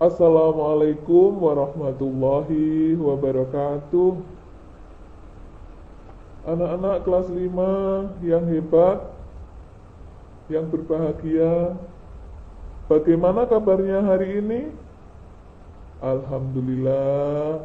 Assalamualaikum warahmatullahi wabarakatuh. Anak-anak kelas 5 yang hebat, yang berbahagia, bagaimana kabarnya hari ini? Alhamdulillah,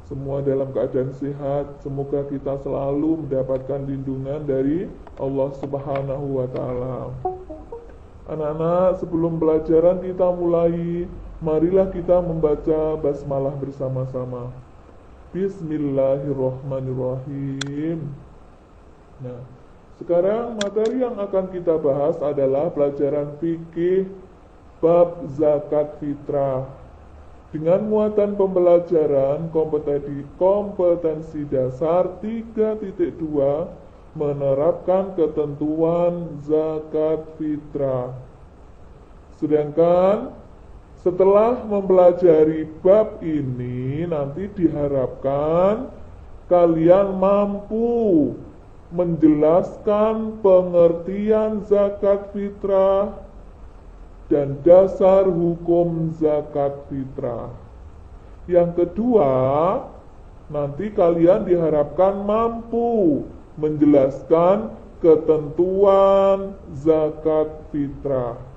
semua dalam keadaan sehat. Semoga kita selalu mendapatkan lindungan dari Allah Subhanahu wa Ta'ala. Anak-anak, sebelum pelajaran kita mulai, marilah kita membaca basmalah bersama-sama. Bismillahirrahmanirrahim. Nah, sekarang materi yang akan kita bahas adalah pelajaran fikih bab zakat fitrah dengan muatan pembelajaran kompetensi dasar 3.2 menerapkan ketentuan zakat fitrah. Sedangkan setelah mempelajari bab ini, nanti diharapkan kalian mampu menjelaskan pengertian zakat fitrah dan dasar hukum zakat fitrah. Yang kedua, nanti kalian diharapkan mampu menjelaskan ketentuan zakat fitrah.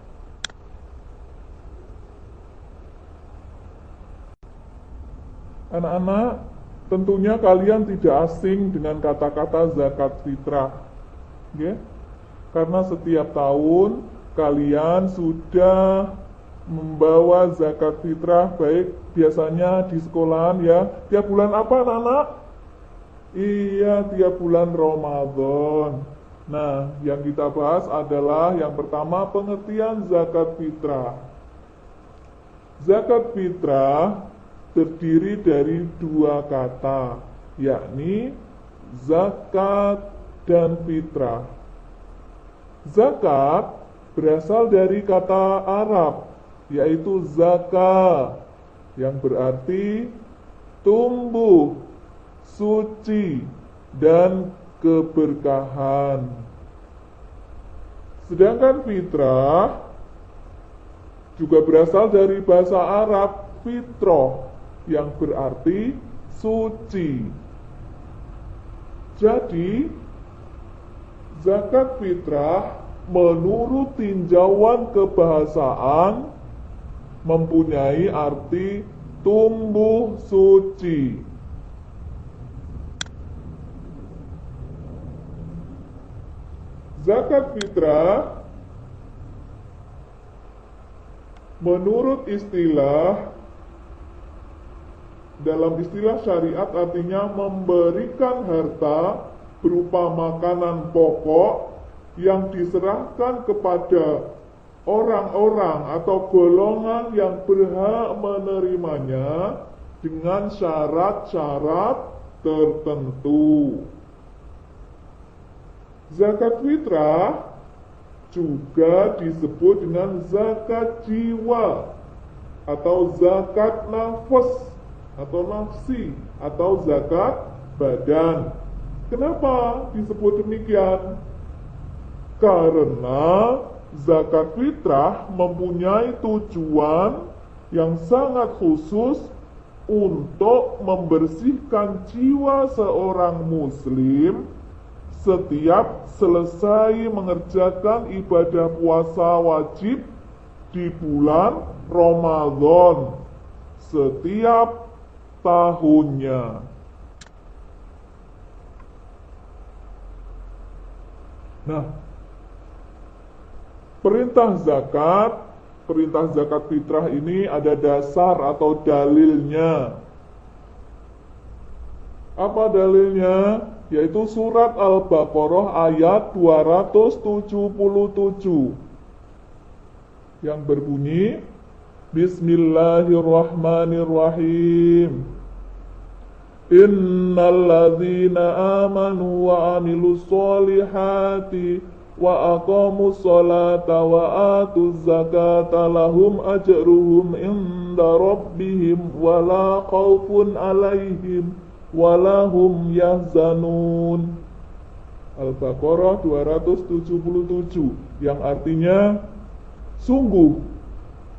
Anak-anak, tentunya kalian tidak asing dengan kata-kata zakat fitrah, ya? Karena setiap tahun kalian sudah membawa zakat fitrah, baik biasanya di sekolahan ya. Tiap bulan apa, anak-anak? Iya, tiap bulan Ramadan. Nah, yang kita bahas adalah yang pertama pengertian zakat fitrah. Zakat fitrah terdiri dari dua kata, yakni zakat dan fitrah. Zakat berasal dari kata Arab, yaitu zaka, yang berarti tumbuh, suci, dan keberkahan. Sedangkan fitrah juga berasal dari bahasa Arab fitroh, yang berarti suci. Jadi, zakat fitrah menurut tinjauan kebahasaan mempunyai arti tumbuh suci. Zakat fitrah menurut dalam istilah syariat artinya memberikan harta berupa makanan pokok yang diserahkan kepada orang-orang atau golongan yang berhak menerimanya dengan syarat-syarat tertentu. Zakat fitrah juga disebut dengan zakat jiwa atau zakat nafas atau nafsi atau zakat badan. Kenapa disebut demikian? Karena zakat fitrah mempunyai tujuan yang sangat khusus untuk membersihkan jiwa seorang muslim setiap selesai mengerjakan ibadah puasa wajib di bulan Ramadan setiap tahunnya. Nah, perintah zakat fitrah ini ada dasar atau dalilnya. Apa dalilnya? Yaitu surat Al-Baqarah ayat 277 yang berbunyi Bismillahirrahmanirrahim. Innalladzina amanu wa amilus solihati wa aqamus solata wa atuz zakata lahum ajruhum inda rabbihim wa la khawfun alaihim wa lahum yahzanun. Al-Baqarah 277, yang artinya sungguh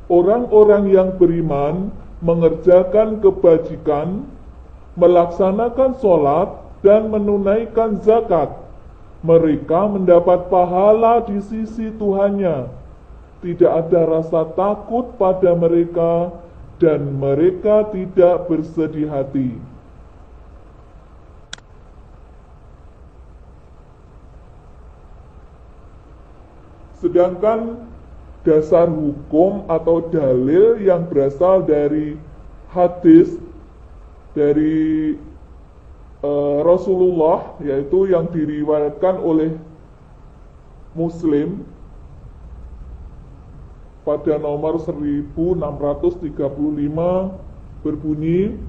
Orang-orang yang beriman mengerjakan kebajikan, melaksanakan sholat, dan menunaikan zakat. Mereka mendapat pahala di sisi Tuhannya. Tidak ada rasa takut pada mereka, dan mereka tidak bersedih hati. Sedangkan dasar hukum atau dalil yang berasal dari hadis dari Rasulullah, yaitu yang diriwayatkan oleh Muslim pada nomor 1635 berbunyi,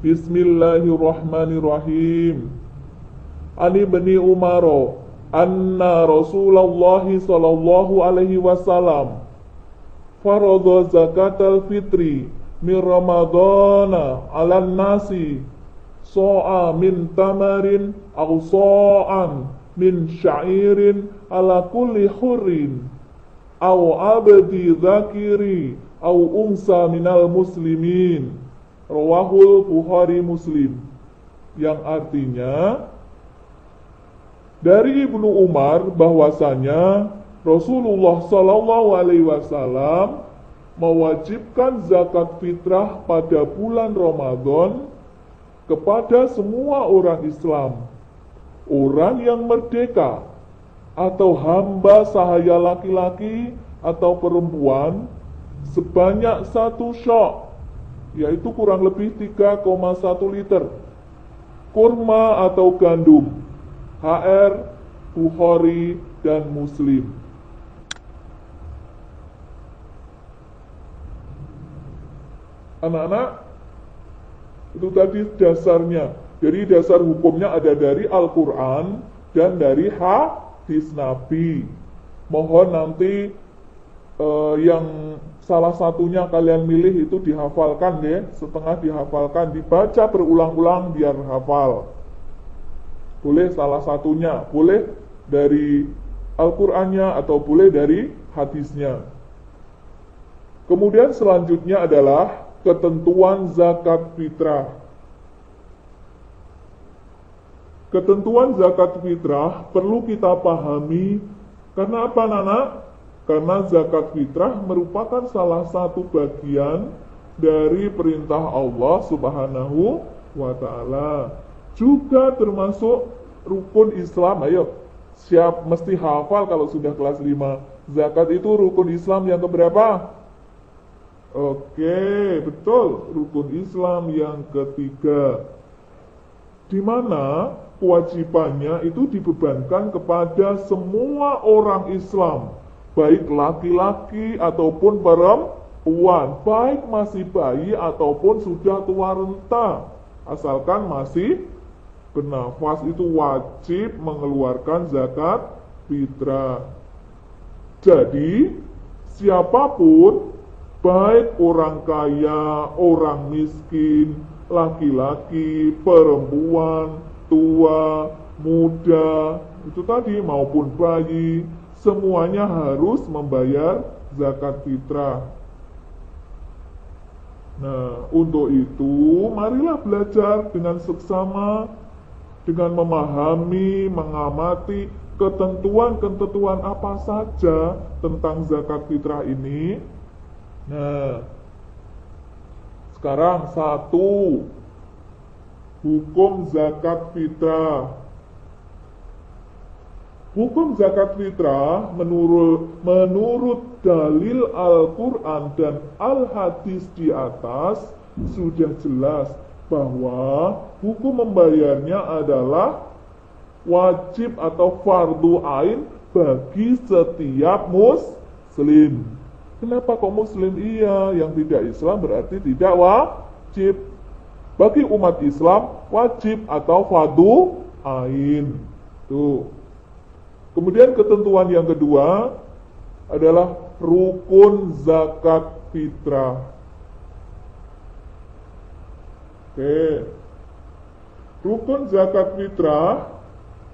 Bismillahirrahmanirrahim. Ani bani Umaro anna Rasulullah sallallahu alaihi wasallam faradha zakatal fitri min Ramadana 'alan nasi so'a min tamarin aw so'an min sya'irin ala kulli hurrin aw abdi dzakiri aw unsa minal muslimin. Rawahul Bukhari Muslim. Yang artinya dari Ibnu Umar bahwasanya Rasulullah Shallallahu Alaihi Wasallam mewajibkan zakat fitrah pada bulan Ramadan kepada semua orang Islam, orang yang merdeka atau hamba sahaya laki-laki atau perempuan sebanyak 1 syok, yaitu kurang lebih 3,1 liter, kurma atau gandum. HR, Bukhari, dan Muslim. Anak-anak, itu tadi dasarnya. Jadi dasar hukumnya ada dari Al-Quran dan dari hadis Nabi. Mohon nanti yang salah satunya kalian milih itu dihafalkan ya, setengah dihafalkan, dibaca berulang-ulang biar hafal. Boleh salah satunya, boleh dari Al-Qur'annya atau boleh dari hadisnya. Kemudian selanjutnya adalah ketentuan zakat fitrah. Ketentuan zakat fitrah perlu kita pahami karena apa, Nana? Karena zakat fitrah merupakan salah satu bagian dari perintah Allah Subhanahu wa ta'ala. Juga termasuk rukun Islam. Ayo, siap mesti hafal kalau sudah kelas 5. Zakat itu rukun Islam yang keberapa? Oke, betul. Rukun Islam yang ketiga. Di mana kewajibannya itu dibebankan kepada semua orang Islam, baik laki-laki ataupun perempuan, baik masih bayi ataupun sudah tua renta, asalkan masih bernafas itu wajib mengeluarkan zakat fitrah. Jadi siapapun, baik orang kaya, orang miskin, laki-laki, perempuan, tua, muda, itu tadi maupun bayi, semuanya harus membayar zakat fitrah. Nah, untuk itu marilah belajar dengan seksama, dengan memahami, mengamati ketentuan-ketentuan apa saja tentang zakat fitrah ini. Nah, sekarang 1. Hukum zakat fitrah. Hukum zakat fitrah menurut dalil Al-Quran dan Al-Hadis di atas sudah jelas bahwa hukum membayarnya adalah wajib atau fardu ain bagi setiap muslim. Kenapa kok muslim? Iya, yang tidak Islam berarti tidak wajib. Bagi umat Islam wajib atau fardu ain. Tuh. Kemudian ketentuan yang kedua adalah rukun zakat fitrah. Oke. Rukun zakat fitrah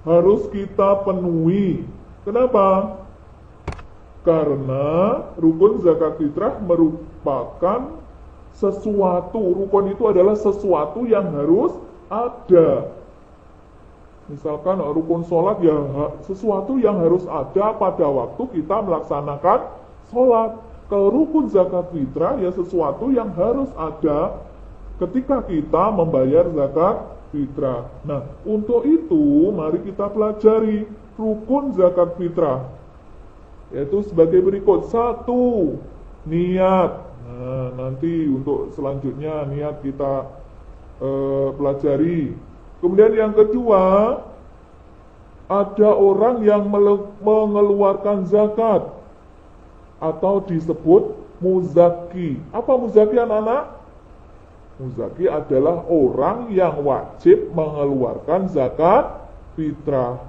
harus kita penuhi. Kenapa? Karena rukun zakat fitrah merupakan sesuatu, rukun itu adalah sesuatu yang harus ada. Misalkan rukun sholat ya sesuatu yang harus ada pada waktu kita melaksanakan sholat. Kalau rukun zakat fitrah ya sesuatu yang harus ada ketika kita membayar zakat fitrah. Nah, untuk itu mari kita pelajari rukun zakat fitrah, yaitu sebagai berikut. 1. Niat. Nah, nanti untuk selanjutnya niat kita pelajari. Kemudian yang kedua, ada orang yang mengeluarkan zakat atau disebut muzaki. Apa muzaki, anak-anak? Muzaki adalah orang yang wajib mengeluarkan zakat fitrah.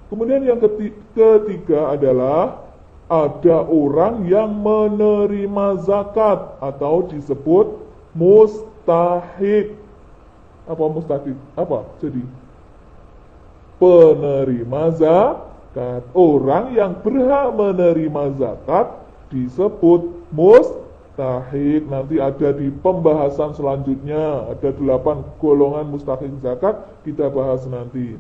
Kemudian yang ketiga adalah ada orang yang menerima zakat atau disebut mustahik. Apa mustahik? Apa? Jadi penerima zakat. Orang yang berhak menerima zakat disebut mustahik. Nanti ada di pembahasan selanjutnya. Ada 8 golongan mustahik zakat, kita bahas nanti.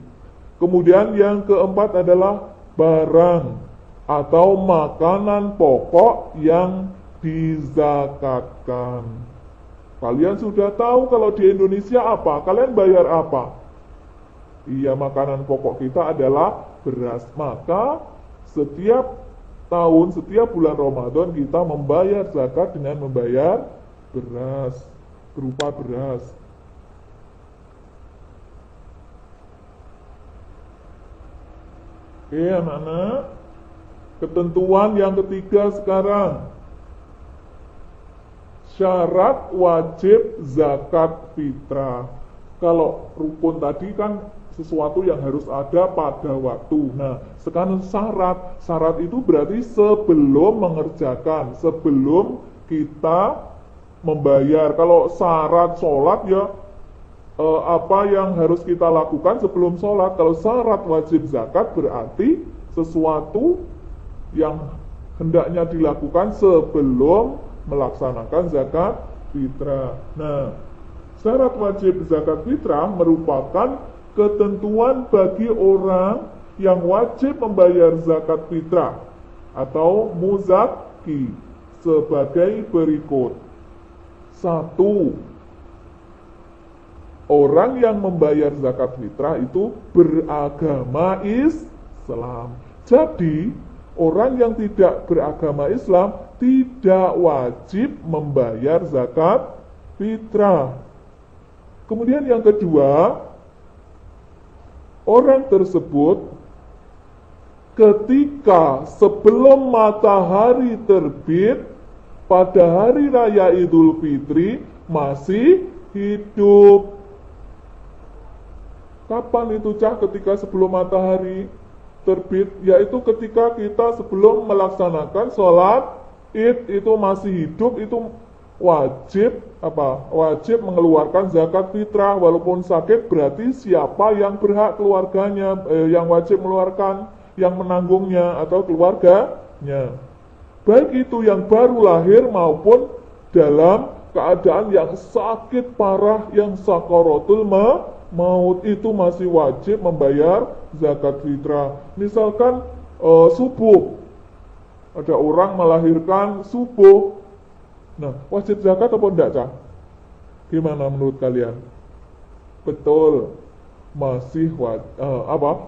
Kemudian yang keempat adalah barang atau makanan pokok yang dizakatkan. Kalian sudah tahu kalau di Indonesia apa? Kalian bayar apa? Iya, makanan pokok kita adalah beras. Maka setiap tahun, setiap bulan Ramadan kita membayar zakat dengan membayar beras, berupa beras. Oke, anak-anak. Ketentuan yang ketiga sekarang. Syarat wajib zakat fitrah. Kalau rukun tadi kan sesuatu yang harus ada pada waktu. Nah, sekarang syarat itu berarti sebelum mengerjakan, sebelum kita membayar. Kalau syarat sholat ya apa yang harus kita lakukan sebelum sholat. Kalau syarat wajib zakat berarti sesuatu yang hendaknya dilakukan sebelum melaksanakan zakat fitrah. Nah, syarat wajib zakat fitrah merupakan ketentuan bagi orang yang wajib membayar zakat fitrah atau muzaki sebagai berikut. 1. Orang yang membayar zakat fitrah itu beragama Islam. Jadi, orang yang tidak beragama Islam tidak wajib membayar zakat fitrah. Kemudian yang kedua, orang tersebut ketika sebelum matahari terbit pada hari raya Idul Fitri masih hidup. Kapan itu, Cah, ketika sebelum matahari terbit? Yaitu ketika kita sebelum melaksanakan sholat Id itu masih hidup, itu wajib wajib mengeluarkan zakat fitrah. Walaupun sakit, berarti siapa yang berhak keluarganya, yang wajib mengeluarkan, yang menanggungnya atau keluarganya, baik itu yang baru lahir maupun dalam keadaan yang sakit parah, yang sakaratul maut, itu masih wajib membayar zakat fitrah. Misalkan subuh, ada orang melahirkan subuh. Nah, wajib zakat apa enggak, Cah? Gimana menurut kalian? Betul, masih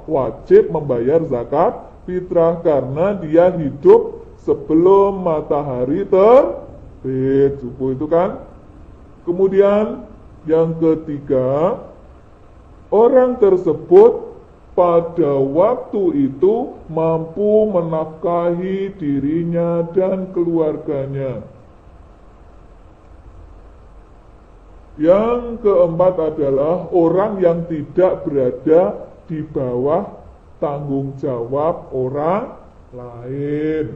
wajib membayar zakat fitrah karena dia hidup sebelum matahari terbit, subuh itu kan. Kemudian yang ketiga, orang tersebut pada waktu itu mampu menafkahi dirinya dan keluarganya. Yang keempat adalah orang yang tidak berada di bawah tanggung jawab orang lain.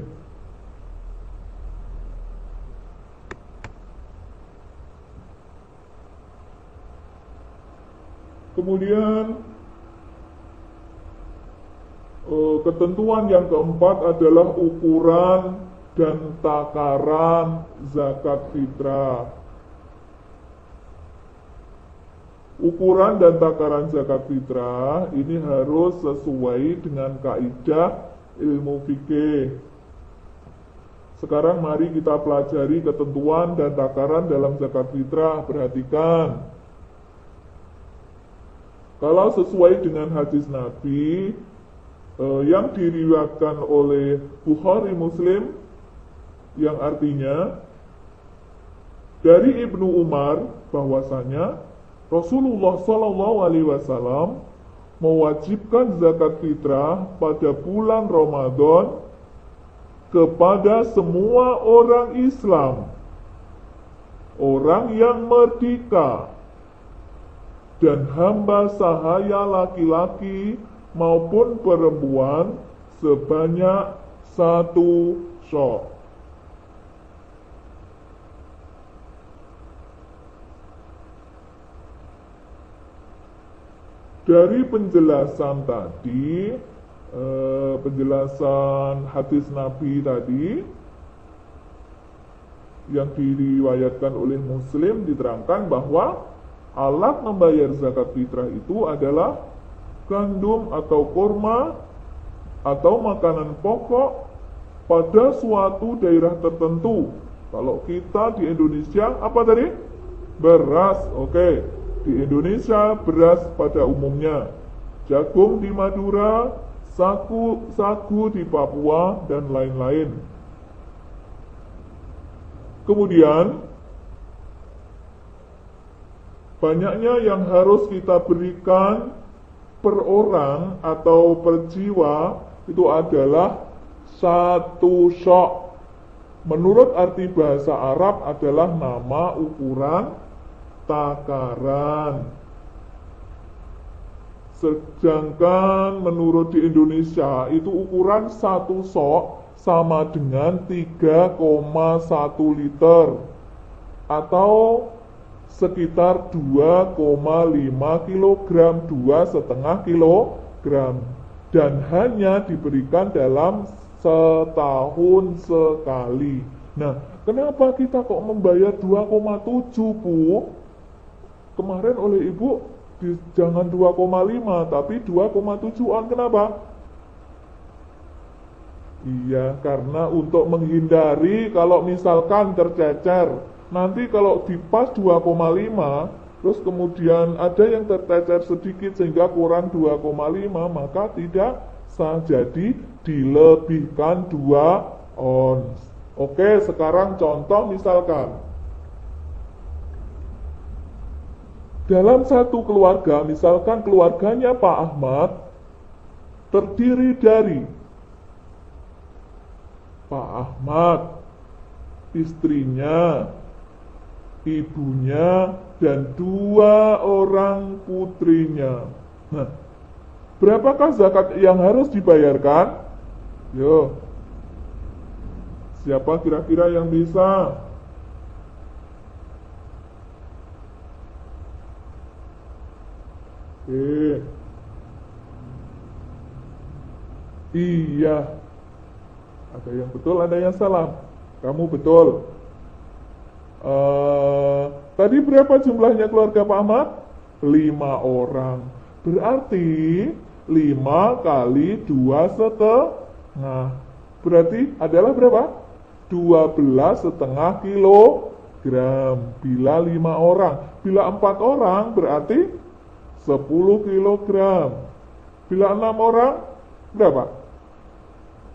Kemudian ketentuan yang keempat adalah ukuran dan takaran zakat fitrah. Ukuran dan takaran zakat fitrah ini harus sesuai dengan kaidah ilmu fikih. Sekarang mari kita pelajari ketentuan dan takaran dalam zakat fitrah. Perhatikan. Kalau sesuai dengan hadis Nabi yang diriwayatkan oleh Bukhari Muslim, yang artinya dari Ibnu Umar bahwasanya Rasulullah SAW mewajibkan zakat fitrah pada bulan Ramadan kepada semua orang Islam, orang yang merdeka, dan hamba sahaya laki-laki maupun perempuan sebanyak 1 syok. Dari penjelasan tadi, penjelasan hadis Nabi tadi yang diriwayatkan oleh Muslim, diterangkan bahwa alat membayar zakat fitrah itu adalah gandum atau kurma atau makanan pokok pada suatu daerah tertentu. Kalau kita di Indonesia, apa tadi? Beras, oke. Di Indonesia beras pada umumnya, jagung di Madura, sagu di Papua, dan lain-lain. Kemudian banyaknya yang harus kita berikan per orang atau per jiwa itu adalah 1 syok. Menurut arti bahasa Arab adalah nama ukuran takaran. Sedangkan menurut di Indonesia itu ukuran 1 sok sama dengan 3,1 liter atau sekitar 2,5 kilogram, 2,5 kilogram, dan hanya diberikan dalam setahun sekali. Nah, kenapa kita kok membayar 2,7, Bu? Kemarin oleh Ibu jangan 2,5 tapi 2,7 on. Kenapa? Iya, karena untuk menghindari kalau misalkan tercecer. Nanti kalau dipas 2,5 terus kemudian ada yang tercecer sedikit sehingga kurang 2,5, maka tidak sah. Jadi dilebihkan 2 ons. Oke, sekarang contoh misalkan dalam satu keluarga, misalkan keluarganya Pak Ahmad terdiri dari Pak Ahmad, istrinya, ibunya, dan 2 orang putrinya. Nah, berapakah zakat yang harus dibayarkan? Yo, siapa kira-kira yang bisa? Iya. Ada yang betul, ada yang salah. Kamu betul. Tadi berapa jumlahnya keluarga Pak Ahmad? 5 orang. Berarti 5 kali 2,5. Berarti adalah berapa? 12,5 kilogram. Bila 5 orang. Bila 4 orang berarti 10 kilogram. Bila 6 orang berapa?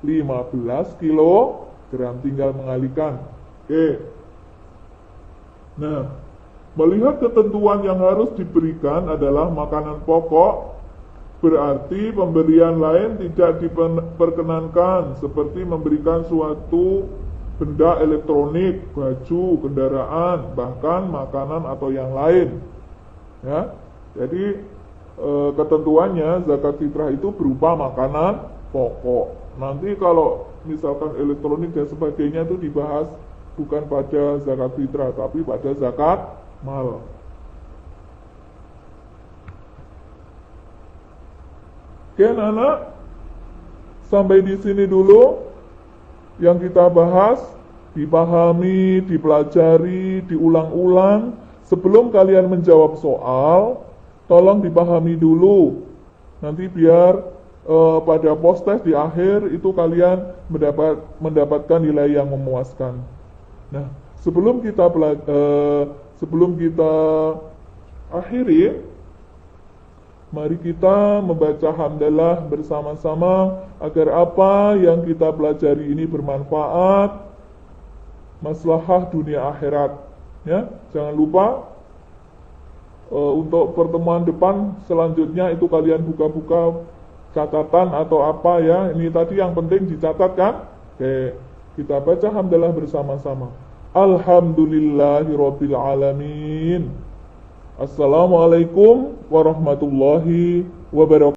15 kilogram. Tinggal mengalihkan. Oke. Nah, melihat ketentuan yang harus diberikan adalah makanan pokok, berarti pemberian lain tidak diperkenankan, seperti memberikan suatu benda elektronik, baju, kendaraan, bahkan makanan atau yang lain. Ya, jadi ketentuannya zakat fitrah itu berupa makanan pokok. Nanti kalau misalkan elektronik dan sebagainya itu dibahas bukan pada zakat fitrah, tapi pada zakat mal. Oke anak-anak, Sampai di sini dulu yang kita bahas, dipahami, dipelajari, diulang-ulang. Sebelum kalian menjawab soal, tolong dipahami dulu. Nanti biar pada post test di akhir itu kalian mendapatkan nilai yang memuaskan. Nah, sebelum kita akhiri, mari kita membaca hamdalah bersama-sama agar apa yang kita pelajari ini bermanfaat, maslahah dunia akhirat. Ya, jangan lupa untuk pertemuan depan selanjutnya itu kalian buka-buka catatan atau apa ya. Ini tadi yang penting dicatat kan? Oke, kita baca hamdalah bersama-sama. Alhamdulillahirabbil alamin. Assalamualaikum warahmatullahi wabarakatuh.